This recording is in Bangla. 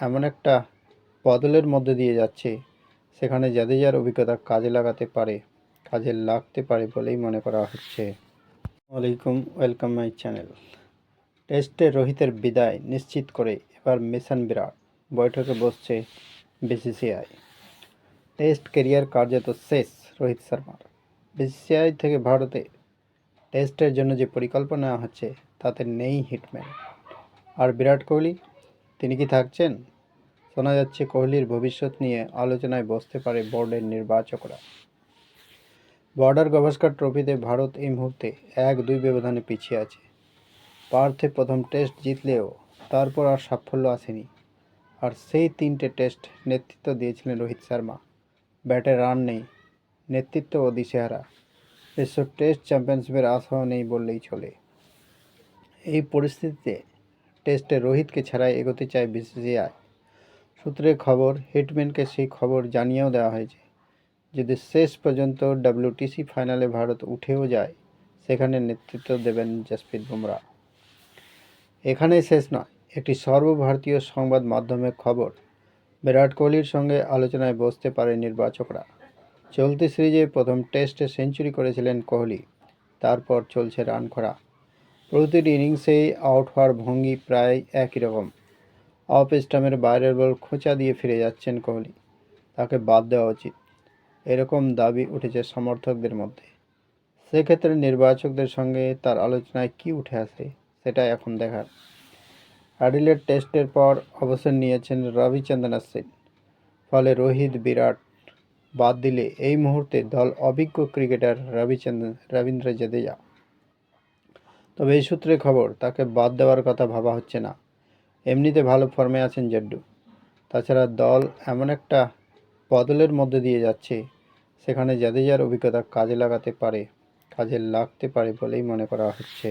এমন একটা বদলের মধ্যে দিয়ে যাচ্ছে, সেখানে জাদেজার অভিজ্ঞতা কাজে লাগতে পারে বলেই মনে করা হচ্ছে। ওয়ালাইকুম, ওয়েলকাম মাই চ্যানেল। টেস্টে রোহিতের বিদায় নিশ্চিত করে এবার মিশন বিরাট, বৈঠকে বসছে বিসিসিআই। টেস্ট কেরিয়ার কার্যত শেষ রোহিত শর্মার। বিসিসিআই থেকে ভারতে টেস্টের জন্য যে পরিকল্পনা নেওয়া হচ্ছে তাতে নেই হিটম্যান। আর বিরাট কোহলি, তিনি কি থাকছেন? শোনা যাচ্ছে কোহলির ভবিষ্যৎ নিয়ে আলোচনায় বসতে পারে বোর্ডের নির্বাচকরা। বর্ডার গাভাস্কার ট্রফিতে ভারত এই মুহূর্তে 1-2 ব্যবধানে পিছিয়ে আছে। পার্থে প্রথম টেস্ট জিতলেও তারপর আর সাফল্য আসেনি। আর সেই 3টে টেস্ট নেতৃত্ব দিয়েছিলেন রোহিত শর্মা। ব্যাটে রান নেই, নেতৃত্বও দিশেহারা। বিশ্ব টেস্ট চ্যাম্পিয়নশিপের আশাও নেই বললেই চলে। এই পরিস্থিতিতে টেস্টে রোহিতকে ছাড়াই এগোতে চায় বিসিসিআই। সূত্রের খবর, হিটম্যানকে সেই খবর জানিয়েও দেওয়া হয়েছে। যদি শেষ পর্যন্ত WTC ফাইনালে ভারত উঠেও যায়, সেখানে নেতৃত্ব দেবেন জসপ্রীত বুমরা। এখানেই শেষ নয়, একটি সর্বভারতীয় সংবাদ মাধ্যমের খবর, বিরাট কোহলির সঙ্গে আলোচনায় বসতে পারে নির্বাচকরা। চলতি সিরিজে প্রথম টেস্টে সেঞ্চুরি করেছিলেন কোহলি, তারপর চলছে রান খরা। প্রতিটি ইনিংসেই আউট হওয়ার ভঙ্গি প্রায় একই রকম। অফ স্টাম্পের বাইরের বল খোঁচা দিয়ে ফিরে যাচ্ছেন কোহলি, তাকে বাদ দেওয়া উচিত, এরকম দাবি উঠেছে সমর্থকদের মধ্যে। সেক্ষেত্রে নির্বাচকদের সঙ্গে তার আলোচনায় কি উঠে আসে, সেটা এখন দেখার। অ্যাডিলেড টেস্টের পর অবসর নিয়েছেন রবিচন্দ্রন অশ্বিন। ফলে রোহিত, বিরাট বাদ দিলে এই মুহূর্তে দল অভিজ্ঞ ক্রিকেটার রবীন্দ্র জাদেজা। তবে এই সূত্রে খবর, তাকে বাদ দেওয়ার কথা ভাবা হচ্ছে না। এমনিতে ভালো ফর্মে আছেন জড্ডু। তাছাড়া দল এমন একটা বদলের মধ্যে দিয়ে যাচ্ছে, সেখানে জাদেজার অভিজ্ঞতা কাজে লাগতে পারে বলেই মনে করা হচ্ছে।